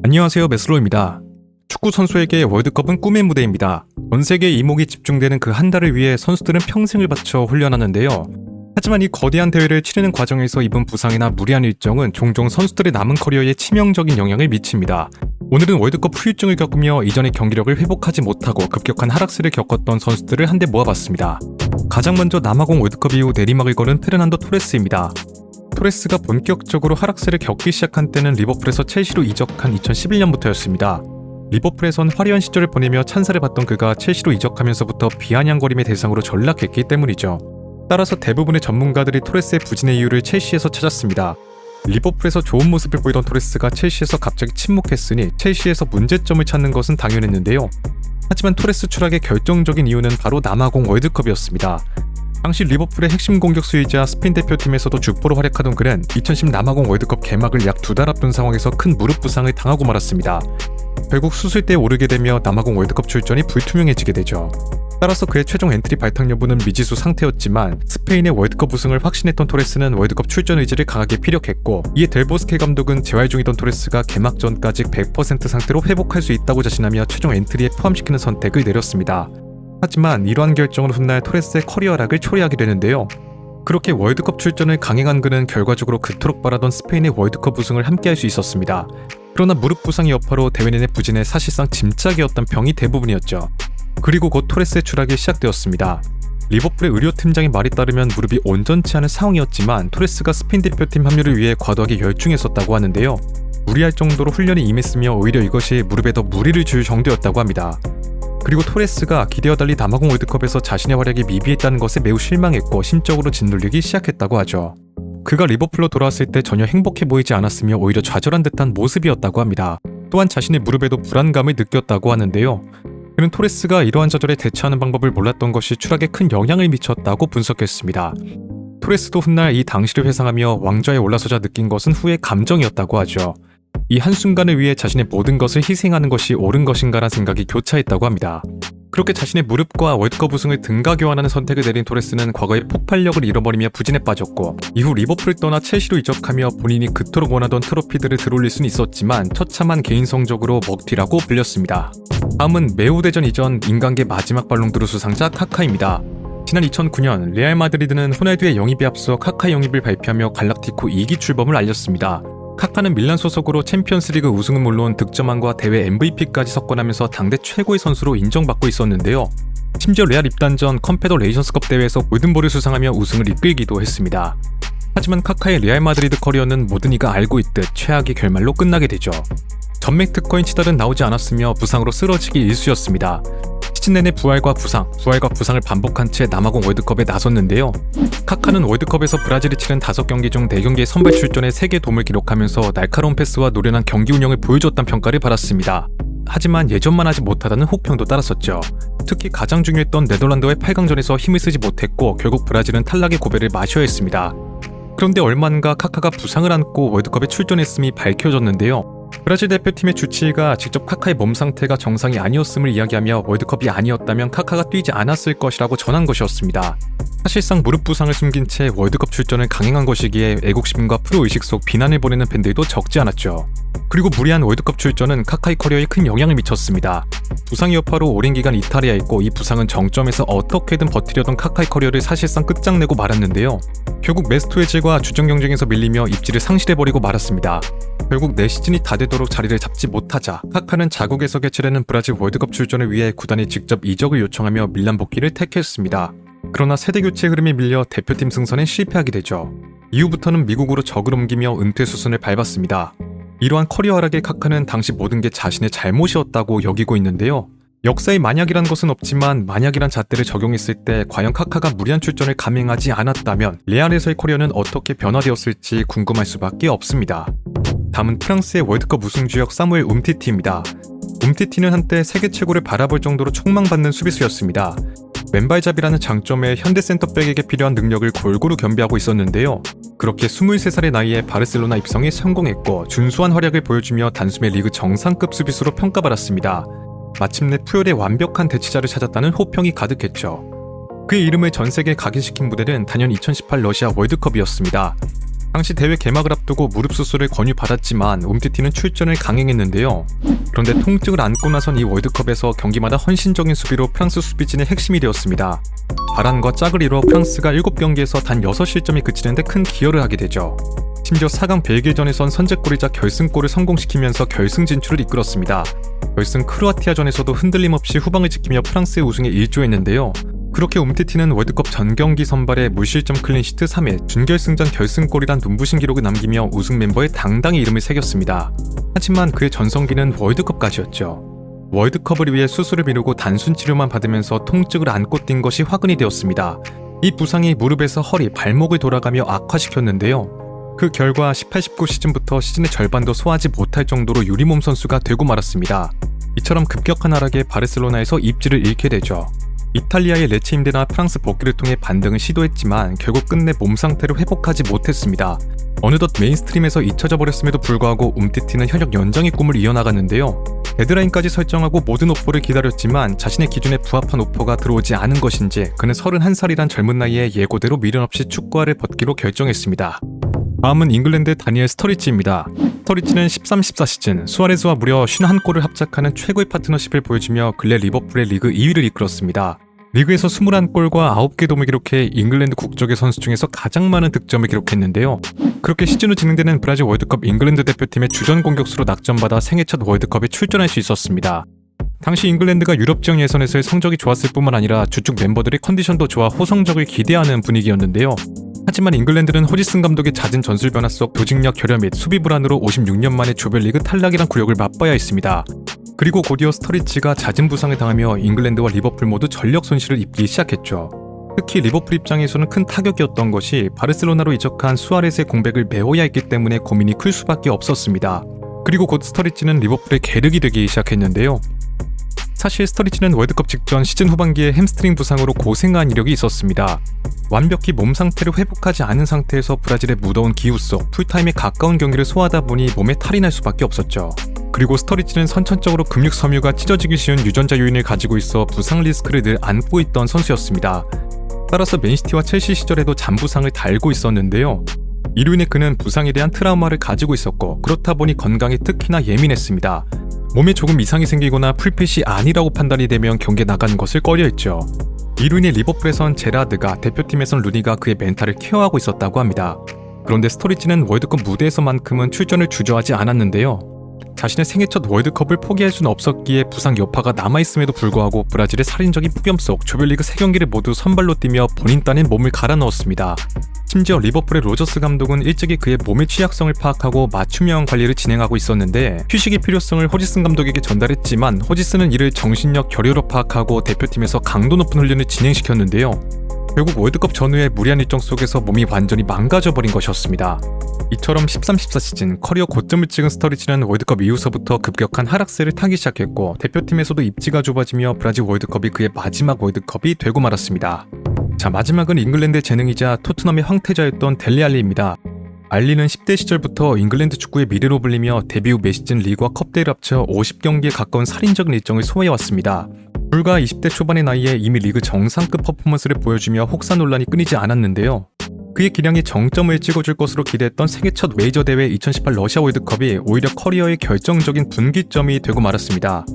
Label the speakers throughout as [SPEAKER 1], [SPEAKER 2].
[SPEAKER 1] 안녕하세요, 메스로입니다. 축구 선수에게 월드컵은 꿈의 무대입니다. 전 세계 이목이 집중되는 그 한 달을 위해 선수들은 평생을 바쳐 훈련하는데요. 하지만 이 거대한 대회를 치르는 과정에서 입은 부상이나 무리한 일정은 종종 선수들의 남은 커리어에 치명적인 영향을 미칩니다. 오늘은 월드컵 후유증을 겪으며 이전의 경기력을 회복하지 못하고 급격한 하락세를 겪었던 선수들을 한데 모아봤습니다. 가장 먼저 남아공 월드컵 이후 내리막을 거는 페르난도 토레스입니다. 토레스가 본격적으로 하락세를 겪기 시작한 때는 리버풀에서 첼시로 이적한 2011년부터였습니다. 리버풀에선 화려한 시절을 보내며 찬사를 받던 그가 첼시로 이적하면서부터 비아냥거림의 대상으로 전락했기 때문이죠. 따라서 대부분의 전문가들이 토레스의 부진의 이유를 첼시에서 찾았습니다. 리버풀에서 좋은 모습을 보이던 토레스가 첼시에서 갑자기 침묵했으니 첼시에서 문제점을 찾는 것은 당연했는데요. 하지만 토레스 추락의 결정적인 이유는 바로 남아공 월드컵이었습니다. 당시 리버풀의 핵심 공격수이자 스페인 대표팀에서도 주포로 활약하던 그는 2010 남아공 월드컵 개막을 약 2달 앞둔 상황에서 큰 무릎 부상을 당하고 말았습니다. 결국 수술대에 오르게 되며 남아공 월드컵 출전이 불투명해지게 되죠. 따라서 그의 최종 엔트리 발탁 여부는 미지수 상태였지만 스페인의 월드컵 우승을 확신했던 토레스는 월드컵 출전 의지를 강하게 피력했고, 이에 델보스케 감독은 재활 중이던 토레스가 개막 전까지 100% 상태로 회복할 수 있다고 자신하며 최종 엔트리에 포함시키는 선택을 내렸습니다. 하지만 이러한 결정은 훗날 토레스의 커리어 하락을 초래하게 되는데요. 그렇게 월드컵 출전을 강행한 그는 결과적으로 그토록 바라던 스페인의 월드컵 우승을 함께할 수 있었습니다. 그러나 무릎 부상의 여파로 대회 내내 부진해 사실상 짐짝이었던 병이 대부분이었죠. 그리고 곧 토레스의 추락이 시작되었습니다. 리버풀의 의료팀장의 말에 따르면 무릎이 온전치 않은 상황이었지만 토레스가 스페인 대표팀 합류를 위해 과도하게 열중했었다고 하는데요. 무리할 정도로 훈련에 임했으며 오히려 이것이 무릎에 더 무리를 줄 정도였다고 합니다. 그리고 토레스가 기대와 달리 남아공 월드컵에서 자신의 활약이 미비했다는 것에 매우 실망했고 심적으로 짓눌리기 시작했다고 하죠. 그가 리버풀로 돌아왔을 때 전혀 행복해 보이지 않았으며 오히려 좌절한 듯한 모습이었다고 합니다. 또한 자신의 무릎에도 불안감을 느꼈다고 하는데요. 그는 토레스가 이러한 좌절에 대처하는 방법을 몰랐던 것이 추락에 큰 영향을 미쳤다고 분석했습니다. 토레스도 훗날 이 당시를 회상하며 왕좌에 올라서자 느낀 것은 후회 감정이었다고 하죠. 이 한순간을 위해 자신의 모든 것을 희생하는 것이 옳은 것인가라는 생각이 교차했다고 합니다. 그렇게 자신의 무릎과 월드컵 우승을 등가 교환하는 선택을 내린 토레스는 과거의 폭발력을 잃어버리며 부진에 빠졌고, 이후 리버풀을 떠나 첼시로 이적하며 본인이 그토록 원하던 트로피들을 들어올릴 수는 있었지만 처참한 개인 성적으로 먹튀라고 불렸습니다. 다음은 메우대전 이전 인간계 마지막 발롱도르 수상자 카카입니다. 지난 2009년 레알 마드리드는 호날두의 영입에 앞서 카카 영입을 발표하며 갈락티코 2기 출범을 알렸습니다. 카카는 밀란 소속으로 챔피언스리그 우승은 물론 득점왕과 대회 MVP까지 석권하면서 당대 최고의 선수로 인정받고 있었는데요. 심지어 레알 입단 전 컨페더레이션스컵 대회에서 골든볼을 수상하며 우승을 이끌기도 했습니다. 하지만 카카의 레알 마드리드 커리어는 모든 이가 알고 있듯 최악의 결말로 끝나게 되죠. 전맥 특허인 치달은 나오지 않았으며 부상으로 쓰러지기 일쑤였습니다. 시즌 내내 부활과 부상을 반복한 채 남아공 월드컵에 나섰는데요. 카카는 월드컵에서 브라질이 치른 5경기 중 4경기의 선발 출전에 3개 도움을 기록하면서 날카로운 패스와 노련한 경기 운영을 보여줬다는 평가를 받았습니다. 하지만 예전만 하지 못하다는 혹평도 따랐었죠. 특히 가장 중요했던 네덜란드와의 8강전에서 힘을 쓰지 못했고 결국 브라질은 탈락의 고배를 마셔야 했습니다. 그런데 얼마 안가 카카가 부상을 안고 월드컵에 출전했음이 밝혀졌는데요. 브라질 대표팀의 주치의가 직접 카카의 몸 상태가 정상이 아니었음을 이야기하며 월드컵이 아니었다면 카카가 뛰지 않았을 것이라고 전한 것이었습니다. 사실상 무릎 부상을 숨긴 채 월드컵 출전을 강행한 것이기에 애국심과 프로의식 속 비난을 보내는 팬들도 적지 않았죠. 그리고 무리한 월드컵 출전은 카카의 커리어에 큰 영향을 미쳤습니다. 부상 여파로 오랜 기간 이탈해야 했고, 이 부상은 정점에서 어떻게든 버티려던 카카의 커리어를 사실상 끝장내고 말았는데요. 결국 메스토에질과 주전 경쟁에서 밀리며 입지를 상실해버리고 말았습니다. 결국 4시즌이 다 되도록 자리를 잡지 못하자 카카는 자국에서 개최되는 브라질 월드컵 출전을 위해 구단이 직접 이적을 요청하며 밀란 복귀를 택했습니다. 그러나 세대 교체 흐름에 밀려 대표팀 승선에 실패하게 되죠. 이후부터는 미국으로 적을 옮기며 은퇴 수순을 밟았습니다. 이러한 커리어 하락의 카카는 당시 모든 게 자신의 잘못이었다고 여기고 있는데요. 역사에 만약이란 것은 없지만 만약이란 잣대를 적용했을 때 과연 카카가 무리한 출전을 감행하지 않았다면 레알에서의 커리어는 어떻게 변화되었을지 궁금할 수밖에 없습니다. 다음은 프랑스의 월드컵 우승주역 사무엘 움티티입니다. 움티티는 한때 세계 최고를 바라볼 정도로 촉망받는 수비수였습니다. 왼발잡이라는 장점에 현대 센터백에게 필요한 능력을 골고루 겸비하고 있었는데요. 그렇게 23살의 나이에 바르셀로나 입성에 성공했고 준수한 활약을 보여주며 단숨에 리그 정상급 수비수로 평가받았습니다. 마침내 푸열의 완벽한 대치자를 찾았다는 호평이 가득했죠. 그의 이름을 전세계에 각인시킨 무대는 단연 2018 러시아 월드컵이었습니다. 당시 대회 개막을 앞두고 무릎 수술을 권유받았지만 움티티는 출전을 강행했는데요. 그런데 통증을 안고 나선 이 월드컵에서 경기마다 헌신적인 수비로 프랑스 수비진의 핵심이 되었습니다. 바란과 짝을 이뤄 프랑스가 7경기에서 단 6실점이 그치는데 큰 기여를 하게 되죠. 심지어 4강 벨기에전에선 선제골이자 결승골을 성공시키면서 결승 진출을 이끌었습니다. 결승 크로아티아전에서도 흔들림 없이 후방을 지키며 프랑스의 우승에 일조했는데요. 그렇게 움티티는 월드컵 전 경기 선발에 무실점 클린시트 3회, 준결승전 결승골이란 눈부신 기록을 남기며 우승 멤버에 당당히 이름을 새겼습니다. 하지만 그의 전성기는 월드컵까지였죠. 월드컵을 위해 수술을 미루고 단순 치료만 받으면서 통증을 안고 뛴 것이 화근이 되었습니다. 이 부상이 무릎에서 허리, 발목을 돌아가며 악화시켰는데요. 그 결과 18-19 시즌부터 시즌의 절반도 소화하지 못할 정도로 유리몸 선수가 되고 말았습니다. 이처럼 급격한 하락에 바르셀로나에서 입지를 잃게 되죠. 이탈리아의 레체 임대나 프랑스 복귀를 통해 반등을 시도했지만 결국 끝내 몸 상태를 회복하지 못했습니다. 어느덧 메인스트림에서 잊혀져 버렸음에도 불구하고 움티티는 현역 연장의 꿈을 이어나갔는데요. 데드라인까지 설정하고 모든 오퍼를 기다렸지만 자신의 기준에 부합한 오퍼가 들어오지 않은 것인지 그는 31살이란 젊은 나이에 예고대로 미련 없이 축구화를 벗기로 결정했습니다. 다음은 잉글랜드 다니엘 스터리지입니다. 스터리지는 13-14 시즌 수아레스와 무려 51골을 합작하는 최고의 파트너십을 보여주며 근래 리버풀의 리그 2위를 이끌었습니다. 리그에서 21골과 9개 도움을 기록해 잉글랜드 국적의 선수 중에서 가장 많은 득점을 기록했는데요. 그렇게 시즌 후 진행되는 브라질 월드컵 잉글랜드 대표팀의 주전 공격수로 낙점받아 생애 첫 월드컵에 출전할 수 있었습니다. 당시 잉글랜드가 유럽 지역 예선에서의 성적이 좋았을 뿐만 아니라 주축 멤버들의 컨디션도 좋아 호성적을 기대하는 분위기였는데요. 하지만 잉글랜드는 호지슨 감독의 잦은 전술 변화 속 조직력 결여 및 수비 불안으로 56년 만에 조별리그 탈락이란 굴욕을 맛봐야 했습니다. 그리고 곧이어 스터리지가 잦은 부상을 당하며 잉글랜드와 리버풀 모두 전력 손실을 입기 시작했죠. 특히 리버풀 입장에서는 큰 타격이었던 것이 바르셀로나로 이적한 수아레스의 공백을 메워야 했기 때문에 고민이 클 수밖에 없었습니다. 그리고 곧 스터리지는 리버풀의 계륵이 되기 시작했는데요. 사실 스터리지는 월드컵 직전 시즌 후반기에 햄스트링 부상으로 고생한 이력이 있었습니다. 완벽히 몸 상태를 회복하지 않은 상태에서 브라질의 무더운 기후 속 풀타임에 가까운 경기를 소화하다 보니 몸에 탈이 날 수밖에 없었죠. 그리고 스터리지는 선천적으로 근육 섬유가 찢어지기 쉬운 유전자 요인을 가지고 있어 부상 리스크를 늘 안고 있던 선수였습니다. 따라서 맨시티와 첼시 시절에도 잔부상을 달고 있었는데요. 이로 인해 그는 부상에 대한 트라우마를 가지고 있었고 그렇다 보니 건강에 특히나 예민했습니다. 몸에 조금 이상이 생기거나 풀핏이 아니라고 판단이 되면 경기에 나가는 것을 꺼려했죠. 이로 인해 리버풀에선 제라드가, 대표팀에선 루니가 그의 멘탈을 케어하고 있었다고 합니다. 그런데 스터리지는 월드컵 무대에서만큼은 출전을 주저하지 않았는데요. 자신의 생애 첫 월드컵을 포기할 수는 없었기에 부상 여파가 남아있음에도 불구하고 브라질의 살인적인 폭염 속 조별리그 3경기를 모두 선발로 뛰며 본인 딴엔 몸을 갈아 넣었습니다. 심지어 리버풀의 로저스 감독은 일찍이 그의 몸의 취약성을 파악하고 맞춤형 관리를 진행하고 있었는데 휴식의 필요성을 호지슨 감독에게 전달했지만 호지슨은 이를 정신력 결여로 파악하고 대표팀에서 강도 높은 훈련을 진행시켰는데요. 결국 월드컵 전후의 무리한 일정 속에서 몸이 완전히 망가져버린 것이었습니다. 이처럼 13-14 시즌 커리어 고점을 찍은 스터리지는 월드컵 이후서부터 급격한 하락세를 타기 시작했고 대표팀에서도 입지가 좁아지며 브라질 월드컵이 그의 마지막 월드컵이 되고 말았습니다. 자, 마지막은 잉글랜드의 재능이자 토트넘의 황태자였던 델리 알리입니다. 알리는 10대 시절부터 잉글랜드 축구의 미래로 불리며 데뷔 후 매 시즌 리그와 컵대회를 합쳐 50경기에 가까운 살인적인 일정을 소화해왔습니다. 불과 20대 초반의 나이에 이미 리그 정상급 퍼포먼스를 보여주며 혹사 논란이 끊이지 않았는데요. 그의 기량이 정점을 찍어줄 것으로 기대했던 생애 첫 메이저 대회 2018 러시아 월드컵이 오히려 커리어의 결정적인 분기점이 되고 말았습니다.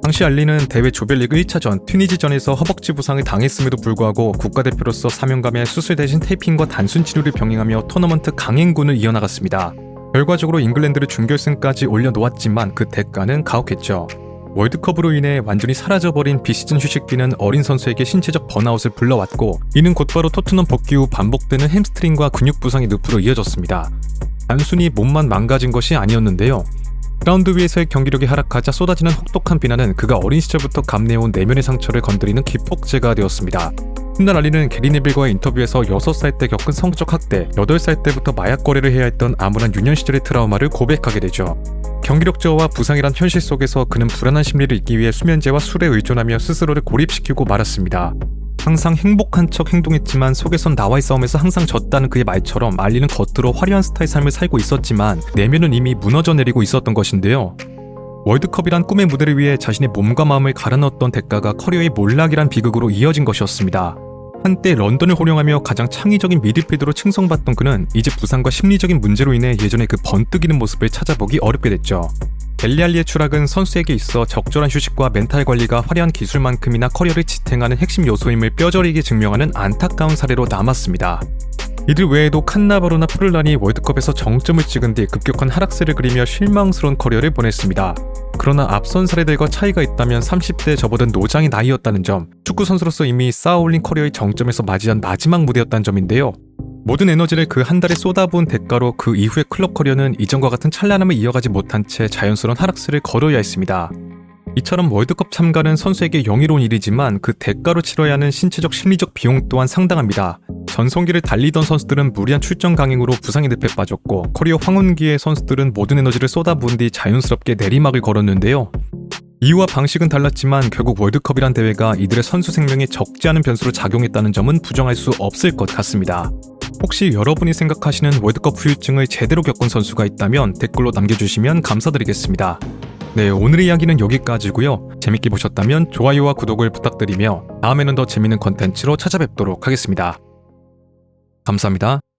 [SPEAKER 1] 당시 알리는 대회 조별리그 1차전 튀니지전에서 허벅지 부상을 당했음에도 불구하고 국가대표로서 사명감에 수술 대신 테이핑과 단순 치료를 병행하며 토너먼트 강행군을 이어나갔습니다. 결과적으로 잉글랜드를 준결승까지 올려놓았지만 그 대가는 가혹했죠. 월드컵으로 인해 완전히 사라져버린 비시즌 휴식기는 어린 선수에게 신체적 번아웃을 불러왔고 이는 곧바로 토트넘 복귀 후 반복되는 햄스트링과 근육 부상의 늪으로 이어졌습니다. 단순히 몸만 망가진 것이 아니었는데요. 그라운드 위에서의 경기력이 하락하자 쏟아지는 혹독한 비난은 그가 어린 시절부터 감내해온 내면의 상처를 건드리는 기폭제가 되었습니다. 훗날 알리는 게리 네빌과의 인터뷰에서 6살 때 겪은 성적 학대, 8살 때부터 마약 거래를 해야 했던 암울한 유년 시절의 트라우마를 고백하게 되죠. 경기력 저하와 부상이란 현실 속에서 그는 불안한 심리를 잊기 위해 수면제와 술에 의존하며 스스로를 고립시키고 말았습니다. 항상 행복한 척 행동했지만 속에선 나와의 싸움에서 항상 졌다는 그의 말처럼 알리는 겉으로 화려한 스타의 삶을 살고 있었지만 내면은 이미 무너져 내리고 있었던 것인데요. 월드컵이란 꿈의 무대를 위해 자신의 몸과 마음을 갈아넣었던 대가가 커리어의 몰락이란 비극으로 이어진 것이었습니다. 한때 런던을 호령하며 가장 창의적인 미드필더로 칭송받던 그는 이제 부상과 심리적인 문제로 인해 예전의 그 번뜩이는 모습을 찾아보기 어렵게 됐죠. 델리 알리의 추락은 선수에게 있어 적절한 휴식과 멘탈 관리가 화려한 기술만큼이나 커리어를 지탱하는 핵심 요소임을 뼈저리게 증명하는 안타까운 사례로 남았습니다. 이들 외에도 칸나바로나 푸를란이 월드컵에서 정점을 찍은 뒤 급격한 하락세를 그리며 실망스러운 커리어를 보냈습니다. 그러나 앞선 사례들과 차이가 있다면 30대에 접어든 노장의 나이였다는 점, 축구 선수로서 이미 쌓아올린 커리어의 정점에서 맞이한 마지막 무대였다는 점인데요. 모든 에너지를 그 한 달에 쏟아부은 대가로 그 이후의 클럽 커리어는 이전과 같은 찬란함을 이어가지 못한 채 자연스러운 하락세를 걸어야 했습니다. 이처럼 월드컵 참가는 선수에게 영예로운 일이지만 그 대가로 치러야 하는 신체적 심리적 비용 또한 상당합니다. 전성기를 달리던 선수들은 무리한 출전 강행으로 부상의 늪에 빠졌고, 커리어 황혼기의 선수들은 모든 에너지를 쏟아부은 뒤 자연스럽게 내리막을 걸었는데요. 이유와 방식은 달랐지만 결국 월드컵이란 대회가 이들의 선수 생명에 적지 않은 변수로 작용했다는 점은 부정할 수 없을 것 같습니다. 혹시 여러분이 생각하시는 월드컵 후유증을 제대로 겪은 선수가 있다면 댓글로 남겨주시면 감사드리겠습니다. 네, 오늘의 이야기는 여기까지고요. 재밌게 보셨다면 좋아요와 구독을 부탁드리며 다음에는 더 재밌는 컨텐츠로 찾아뵙도록 하겠습니다. 감사합니다.